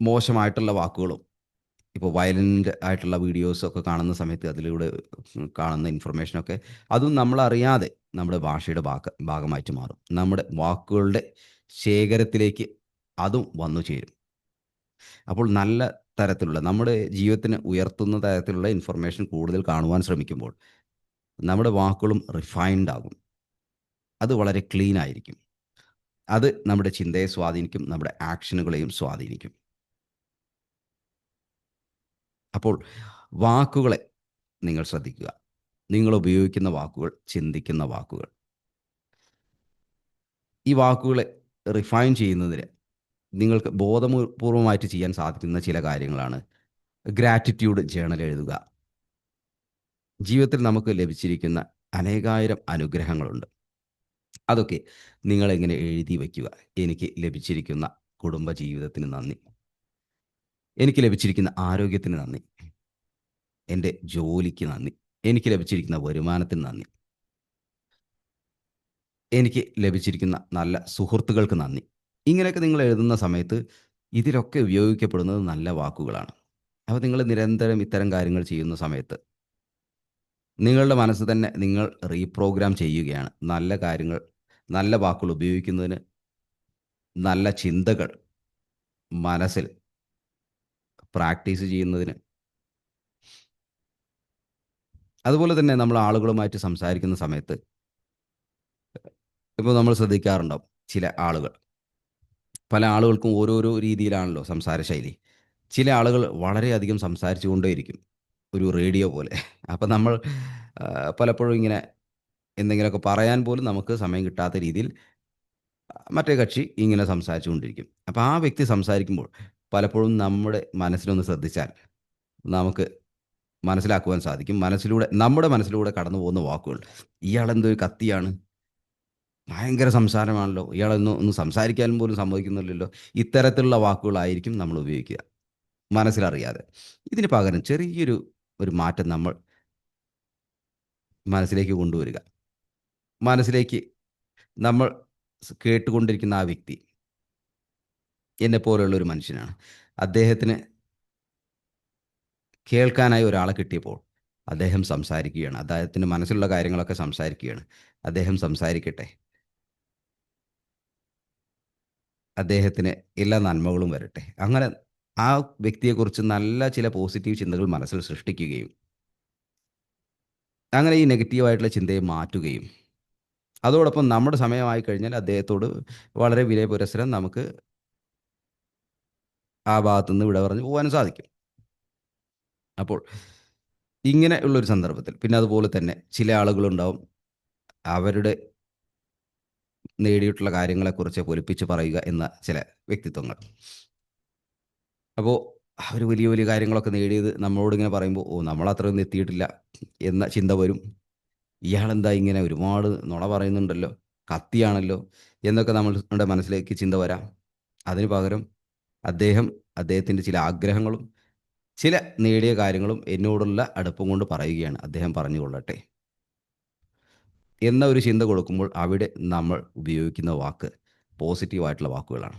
മോശമായിട്ടുള്ള വാക്കുകളും, ഇപ്പോൾ വയലൻ്റ് ആയിട്ടുള്ള വീഡിയോസൊക്കെ കാണുന്ന സമയത്ത് അതിലൂടെ കാണുന്ന ഇൻഫർമേഷനൊക്കെ അതും നമ്മളറിയാതെ നമ്മുടെ ഭാഷയുടെ ഭാഗമായിട്ട് മാറും. നമ്മുടെ വാക്കുകളുടെ ശേഖരത്തിലേക്ക് അതും വന്നു ചേരും. അപ്പോൾ നല്ല തരത്തിലുള്ള നമ്മുടെ ജീവിതത്തിന് ഉയർത്തുന്ന തരത്തിലുള്ള ഇൻഫർമേഷൻ കൂടുതൽ കാണുവാൻ ശ്രമിക്കുമ്പോൾ നമ്മുടെ വാക്കുകളും റിഫൈൻഡ് ആകും. അത് വളരെ ക്ലീൻ ആയിരിക്കും. അത് നമ്മുടെ ചിന്തയെ സ്വാധീനിക്കും, നമ്മുടെ ആക്ഷനുകളെയും സ്വാധീനിക്കും. അപ്പോൾ വാക്കുകളെ നിങ്ങൾ ശ്രദ്ധിക്കുക. നിങ്ങൾ ഉപയോഗിക്കുന്ന വാക്കുകൾ, ചിന്തിക്കുന്ന വാക്കുകൾ. ഈ വാക്കുകളെ റിഫൈൻ ചെയ്യുന്നതിന് നിങ്ങൾക്ക് ബോധപൂർവമായിട്ട് ചെയ്യാൻ സാധിക്കുന്ന ചില കാര്യങ്ങളാണ് ഗ്രാറ്റിറ്റ്യൂഡ് ജേണൽ എഴുതുക. ജീവിതത്തിൽ നമുക്ക് ലഭിച്ചിരിക്കുന്ന അനേകായിരം അനുഗ്രഹങ്ങളുണ്ട്. അതൊക്കെ നിങ്ങളിങ്ങനെ എഴുതി വയ്ക്കുക. എനിക്ക് ലഭിച്ചിരിക്കുന്ന കുടുംബ ജീവിതത്തിന് നന്ദി. എനിക്ക് ലഭിച്ചിരിക്കുന്ന ആരോഗ്യത്തിന് നന്ദി. എൻ്റെ ജോലിക്ക് നന്ദി. എനിക്ക് ലഭിച്ചിരിക്കുന്ന വരുമാനത്തിന് നന്ദി. എനിക്ക് ലഭിച്ചിരിക്കുന്ന നല്ല സുഹൃത്തുക്കൾക്ക് നന്ദി. ഇങ്ങനെയൊക്കെ നിങ്ങൾ എഴുതുന്ന സമയത്ത് ഇതിലൊക്കെ ഉപയോഗിക്കപ്പെടുന്നത് നല്ല വാക്കുകളാണ്. അപ്പോൾ നിങ്ങൾ നിരന്തരം ഇത്തരം കാര്യങ്ങൾ ചെയ്യുന്ന സമയത്ത് നിങ്ങളുടെ മനസ്സ് തന്നെ നിങ്ങൾ റീപ്രോഗ്രാം ചെയ്യുകയാണ്. നല്ല കാര്യങ്ങൾ, നല്ല വാക്കുകൾ ഉപയോഗിക്കുന്നതിന്, നല്ല ചിന്തകൾ മനസ്സിൽ പ്രാക്ടീസ് ചെയ്യുന്നതിന്. അതുപോലെ തന്നെ നമ്മൾ ആളുകളുമായിട്ട് സംസാരിക്കുന്ന സമയത്ത് ഇപ്പോൾ നമ്മൾ ശ്രദ്ധിക്കാറുണ്ടാവും ചില ആളുകൾ, പല ആളുകൾക്കും ഓരോരോ രീതിയിലാണല്ലോ സംസാര ശൈലി. ചില ആളുകൾ വളരെയധികം സംസാരിച്ചു കൊണ്ടേയിരിക്കും. ഒരു റേഡിയോ പോലെ. അപ്പം നമ്മൾ പലപ്പോഴും ഇങ്ങനെ എന്തെങ്കിലുമൊക്കെ പറയാൻ പോലും നമുക്ക് സമയം കിട്ടാത്ത രീതിയിൽ മറ്റേ കക്ഷി ഇങ്ങനെ സംസാരിച്ചു കൊണ്ടിരിക്കും. അപ്പോൾ ആ വ്യക്തി സംസാരിക്കുമ്പോൾ പലപ്പോഴും നമ്മുടെ മനസ്സിലൊന്ന് ശ്രദ്ധിച്ചാൽ നമുക്ക് മനസ്സിലാക്കുവാൻ സാധിക്കും. നമ്മുടെ മനസ്സിലൂടെ കടന്നു പോകുന്ന വാക്കുകൾ. ഇയാളെന്തോ ഒരു കത്തിയാണ്. ഭയങ്കര സംസാരമാണല്ലോ. ഇയാളൊന്നും സംസാരിക്കാൻ പോലും സമ്മതിക്കുന്നില്ലല്ലോ. ഇത്തരത്തിലുള്ള വാക്കുകളായിരിക്കും നമ്മൾ ഉപയോഗിക്കുക. മനസ്സിലറിയാതെ. ഇതിന് പകരം ഒരു മാറ്റം നമ്മൾ മനസ്സിലേക്ക് കൊണ്ടുവരിക. മനസ്സിലേക്ക് നമ്മൾ കേട്ടുകൊണ്ടിരിക്കുന്ന ആ വ്യക്തി എന്നെപ്പോലെയുള്ള ഒരു മനുഷ്യനാണ്. അദ്ദേഹത്തിന് കേൾക്കാനായി ഒരാളെ കിട്ടിയപ്പോൾ അദ്ദേഹം സംസാരിക്കുകയാണ്. അദ്ദേഹത്തിൻ്റെ മനസ്സിലുള്ള കാര്യങ്ങളൊക്കെ സംസാരിക്കുകയാണ്. അദ്ദേഹം സംസാരിക്കട്ടെ. അദ്ദേഹത്തിന് എല്ലാ നന്മകളും വരട്ടെ. അങ്ങനെ ആ വ്യക്തിയെക്കുറിച്ച് നല്ല ചില പോസിറ്റീവ് ചിന്തകൾ മനസ്സിൽ സൃഷ്ടിക്കുകയും അങ്ങനെ ഈ നെഗറ്റീവായിട്ടുള്ള ചിന്തയെ മാറ്റുകയും അതോടൊപ്പം നമ്മുടെ സമയമായി കഴിഞ്ഞാൽ അദ്ദേഹത്തോട് വളരെ വിനയപുരസ്സരം നമുക്ക് ആ ഭാഗത്തു നിന്ന് വിട പറഞ്ഞു പോകാനും സാധിക്കും. അപ്പോൾ ഇങ്ങനെ ഉള്ളൊരു സന്ദർഭത്തിൽ പിന്നെ അതുപോലെ തന്നെ ചില ആളുകളുണ്ടാവും അവരുടെ നേടിയിട്ടുള്ള കാര്യങ്ങളെക്കുറിച്ച് പൊലിപ്പിച്ച് പറയുക എന്ന ചില വ്യക്തിത്വങ്ങൾ. അപ്പോൾ അവർ വലിയ വലിയ കാര്യങ്ങളൊക്കെ നേടിയത് നമ്മളോടിങ്ങനെ പറയുമ്പോൾ നമ്മളത്രയൊന്നും എത്തിയിട്ടില്ല എന്ന ചിന്ത വരും. ഇയാളെന്താ ഇങ്ങനെ ഒരുപാട് നുണ പറയുന്നുണ്ടല്ലോ, കത്തിയാണല്ലോ എന്നൊക്കെ നമ്മളുടെ മനസ്സിലേക്ക് ചിന്ത വരാം. അതിന് പകരം അദ്ദേഹത്തിൻ്റെ ചില ആഗ്രഹങ്ങളും ചില നേടിയ കാര്യങ്ങളും എന്നോടുള്ള അടുപ്പം കൊണ്ട് പറയുകയാണ്. അദ്ദേഹം പറഞ്ഞുകൊള്ളട്ടെ എന്ന ഒരു ചിന്ത കൊടുക്കുമ്പോൾ അവിടെ നമ്മൾ ഉപയോഗിക്കുന്ന വാക്ക് പോസിറ്റീവായിട്ടുള്ള വാക്കുകളാണ്.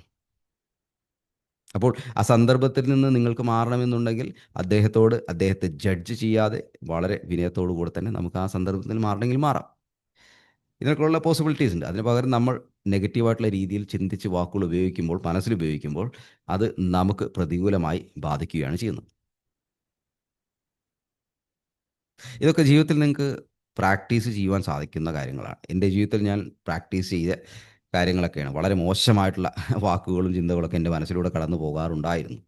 അപ്പോൾ ആ സന്ദർഭത്തിൽ നിന്ന് നിങ്ങൾക്ക് മാറണമെന്നുണ്ടെങ്കിൽ അദ്ദേഹത്തെ ജഡ്ജ് ചെയ്യാതെ വളരെ വിനയത്തോടു കൂടെ തന്നെ നമുക്ക് ആ സന്ദർഭത്തിൽ മാറണമെങ്കിൽ മാറാം. ഇതിനൊക്കെയുള്ള പോസിബിലിറ്റീസ് ഉണ്ട്. അതിന് പകരം നമ്മൾ നെഗറ്റീവായിട്ടുള്ള രീതിയിൽ ചിന്തിച്ച് വാക്കുകൾ ഉപയോഗിക്കുമ്പോൾ, മനസ്സിലുപയോഗിക്കുമ്പോൾ അത് നമുക്ക് പ്രതികൂലമായി ബാധിക്കുകയാണ് ചെയ്യുന്നത്. ഇതൊക്കെ ജീവിതത്തിൽ നിങ്ങൾക്ക് പ്രാക്ടീസ് ചെയ്യുവാൻ സാധിക്കുന്ന കാര്യങ്ങളാണ്. എൻ്റെ ജീവിതത്തിൽ ഞാൻ പ്രാക്ടീസ് ചെയ്ത കാര്യങ്ങളൊക്കെയാണ്. വളരെ മോശമായിട്ടുള്ള വാക്കുകളും ചിന്തകളൊക്കെ എൻ്റെ മനസ്സിലൂടെ കടന്നു പോകാറുണ്ടായിരുന്നു.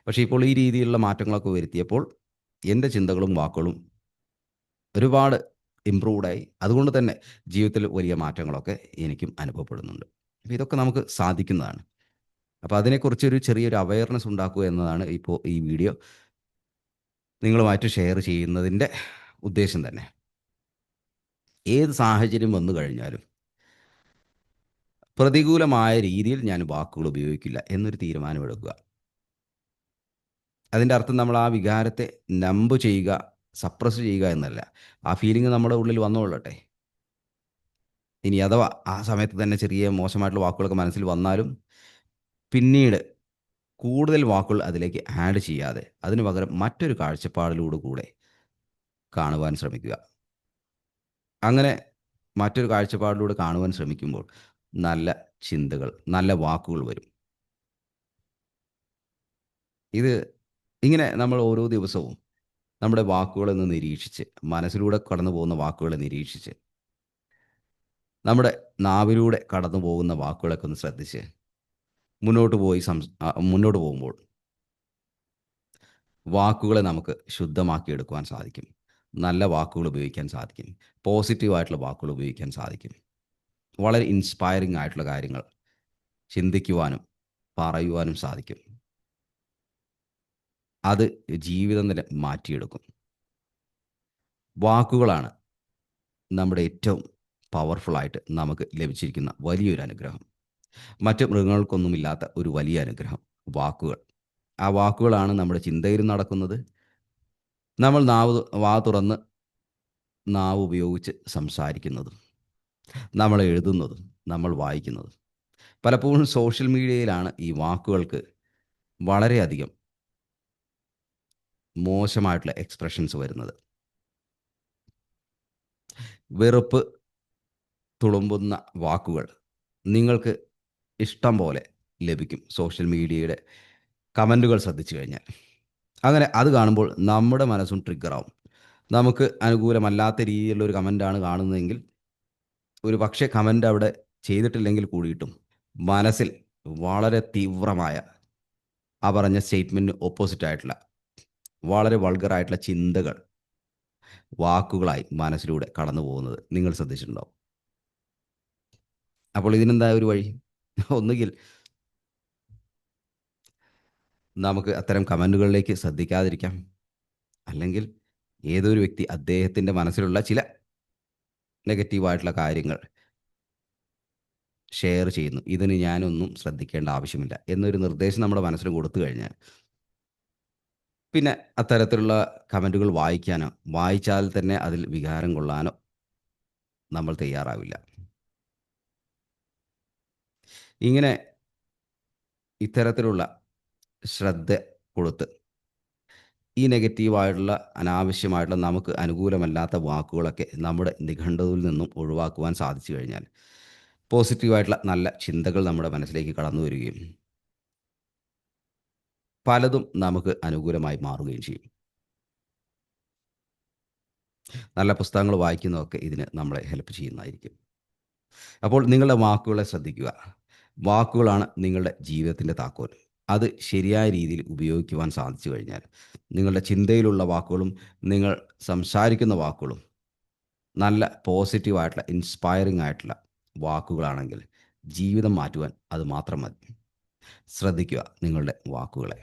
പക്ഷേ ഇപ്പോൾ ഈ രീതിയിലുള്ള മാറ്റങ്ങളൊക്കെ വരുത്തിയപ്പോൾ എൻ്റെ ചിന്തകളും വാക്കുകളും ഒരുപാട് ഇംപ്രൂവ്ഡായി. അതുകൊണ്ട് തന്നെ ജീവിതത്തിൽ വലിയ മാറ്റങ്ങളൊക്കെ എനിക്കും അനുഭവപ്പെടുന്നുണ്ട്. അപ്പോൾ ഇതൊക്കെ നമുക്ക് സാധിക്കുന്നതാണ്. അപ്പോൾ അതിനെക്കുറിച്ചൊരു ചെറിയൊരു അവയർനെസ് ഉണ്ടാക്കുക എന്നതാണ് ഇപ്പോൾ ഈ വീഡിയോ നിങ്ങളുമായിട്ട് ഷെയർ ചെയ്യുന്നതിൻ്റെ ഉദ്ദേശം തന്നെ. ഏത് സാഹചര്യം വന്നു കഴിഞ്ഞാലും പ്രതികൂലമായ രീതിയിൽ ഞാൻ വാക്കുകൾ ഉപയോഗിക്കില്ല എന്നൊരു തീരുമാനമെടുക്കുക. അതിൻ്റെ അർത്ഥം നമ്മൾ ആ വികാരത്തെ നമ്പ് ചെയ്യുക, സപ്രസ് ചെയ്യുക എന്നല്ല. ആ ഫീലിംഗ് നമ്മുടെ ഉള്ളിൽ വന്നുകൊള്ളട്ടെ. ഇനി അഥവാ ആ സമയത്ത് തന്നെ ചെറിയ മോശമായിട്ടുള്ള വാക്കുകളൊക്കെ മനസ്സിൽ വന്നാലും പിന്നീട് കൂടുതൽ വാക്കുകൾ അതിലേക്ക് ആഡ് ചെയ്യാതെ അതിനു പകരം മറ്റൊരു കാഴ്ചപ്പാടിലൂടെ കൂടെ കാണുവാൻ ശ്രമിക്കുക. അങ്ങനെ മറ്റൊരു കാഴ്ചപ്പാടിലൂടെ കാണുവാൻ ശ്രമിക്കുമ്പോൾ നല്ല ചിന്തകൾ, നല്ല വാക്കുകൾ വരും. ഇത് ഇങ്ങനെ നമ്മൾ ഓരോ ദിവസവും നമ്മുടെ വാക്കുകളൊന്ന് നിരീക്ഷിച്ച്, മനസ്സിലൂടെ കടന്നു പോകുന്ന വാക്കുകളെ നിരീക്ഷിച്ച്, നമ്മുടെ നാവിലൂടെ കടന്നു പോകുന്ന വാക്കുകളൊക്കെ ഒന്ന് ശ്രദ്ധിച്ച് മുന്നോട്ട് പോകുമ്പോൾ വാക്കുകളെ നമുക്ക് ശുദ്ധമാക്കിയെടുക്കുവാൻ സാധിക്കും. നല്ല വാക്കുകൾ ഉപയോഗിക്കാൻ സാധിക്കും. പോസിറ്റീവായിട്ടുള്ള വാക്കുകൾ ഉപയോഗിക്കാൻ സാധിക്കും. വളരെ ഇൻസ്പയറിംഗ് ആയിട്ടുള്ള കാര്യങ്ങൾ ചിന്തിക്കുവാനും പറയുവാനും സാധിക്കും. അത് ജീവിതം തന്നെ മാറ്റിയെടുക്കും. വാക്കുകളാണ് നമ്മുടെ ഏറ്റവും പവർഫുള്ളായിട്ട് നമുക്ക് ലഭിച്ചിരിക്കുന്ന വലിയൊരു അനുഗ്രഹം. മറ്റ് മൃഗങ്ങൾക്കൊന്നുമില്ലാത്ത ഒരു വലിയ അനുഗ്രഹം വാക്കുകൾ. ആ വാക്കുകളാണ് നമ്മുടെ ചിന്തയിലും നടക്കുന്നത്. നമ്മൾ വാ തുറന്ന് നാവ് ഉപയോഗിച്ച് സംസാരിക്കുന്നതും, നമ്മൾ എഴുതുന്നതും, നമ്മൾ വായിക്കുന്നതും. പലപ്പോഴും സോഷ്യൽ മീഡിയയിലാണ് ഈ വാക്കുകൾക്ക് വളരെയധികം മോശമായിട്ടുള്ള എക്സ്പ്രഷൻസ് വരുന്നത്. വെറുപ്പ് തുളുമ്പുന്ന വാക്കുകൾ നിങ്ങൾക്ക് ഇഷ്ടം പോലെ ലഭിക്കും സോഷ്യൽ മീഡിയയുടെ കമൻറ്റുകൾ ശ്രദ്ധിച്ചു കഴിഞ്ഞാൽ. അങ്ങനെ അത് കാണുമ്പോൾ നമ്മുടെ മനസ്സും ട്രിഗറാവും. നമുക്ക് അനുകൂലമല്ലാത്ത രീതിയിലുള്ള ഒരു കമൻ്റാണ് കാണുന്നതെങ്കിൽ, ഒരു പക്ഷേ കമൻ്റ് അവിടെ ചെയ്തിട്ടില്ലെങ്കിൽ കൂടിയിട്ടും മനസ്സിൽ വളരെ തീവ്രമായ ആ പറഞ്ഞ സ്റ്റേറ്റ്മെൻറ്റിന് ഓപ്പോസിറ്റായിട്ടുള്ള വളരെ വൾഗറായിട്ടുള്ള ചിന്തകൾ വാക്കുകളായി മനസ്സിലൂടെ കടന്നു പോകുന്നത് നിങ്ങൾ ശ്രദ്ധിച്ചിട്ടുണ്ടാവും. അപ്പോൾ ഇതിനെന്താ ഒരു വഴി? ഒന്നുകിൽ നമുക്ക് അത്തരം കമൻറ്റുകളിലേക്ക് ശ്രദ്ധിക്കാതിരിക്കാം. അല്ലെങ്കിൽ ഏതൊരു വ്യക്തി അദ്ദേഹത്തിൻ്റെ മനസ്സിലുള്ള ചില നെഗറ്റീവായിട്ടുള്ള കാര്യങ്ങൾ ഷെയർ ചെയ്യുന്നു. ഇതിന് ഞാനൊന്നും ശ്രദ്ധിക്കേണ്ട ആവശ്യമില്ല എന്നൊരു നിർദ്ദേശം നമ്മുടെ മനസ്സിൽ കൊടുത്തു കഴിഞ്ഞാൽ, പിന്നെ അത്തരത്തിലുള്ള കമൻറ്റുകൾ വായിക്കാനോ, വായിച്ചാൽ തന്നെ അതിൽ വികാരം കൊള്ളാനോ നമ്മൾ തയ്യാറാവില്ല. ഇങ്ങനെ ഇത്തരത്തിലുള്ള ശ്രദ്ധ കൊടുത്ത് ഈ നെഗറ്റീവായിട്ടുള്ള, അനാവശ്യമായിട്ടുള്ള, നമുക്ക് അനുകൂലമല്ലാത്ത വാക്കുകളൊക്കെ നമ്മുടെ നിഘണ്ടുവിൽ നിന്നും ഒഴിവാക്കുവാൻ സാധിച്ചു കഴിഞ്ഞാൽ, പോസിറ്റീവായിട്ടുള്ള നല്ല ചിന്തകൾ നമ്മുടെ മനസ്സിലേക്ക് കടന്നു വരികയും പലതും നമുക്ക് അനുകൂലമായി മാറുകയും ചെയ്യും. നല്ല പുസ്തകങ്ങൾ വായിക്കുന്നതൊക്കെ ഇതിന് നമ്മളെ ഹെൽപ്പ് ചെയ്യുന്നതായിരിക്കും. അപ്പോൾ നിങ്ങളുടെ വാക്കുകളെ ശ്രദ്ധിക്കുക. വാക്കുകളാണ് നിങ്ങളുടെ ജീവിതത്തിൻ്റെ താക്കോൽ. അത് ശരിയായ രീതിയിൽ ഉപയോഗിക്കുവാൻ സാധിച്ചു കഴിഞ്ഞാൽ, നിങ്ങളുടെ ചിന്തയിലുള്ള വാക്കുകളും നിങ്ങൾ സംസാരിക്കുന്ന വാക്കുകളും നല്ല പോസിറ്റീവായിട്ടുള്ള, ഇൻസ്പയറിംഗ് ആയിട്ടുള്ള വാക്കുകളാണെങ്കിൽ ജീവിതം മാറ്റുവാൻ അത് മാത്രം മതി. ശ്രദ്ധിക്കുക നിങ്ങളുടെ വാക്കുകളെ.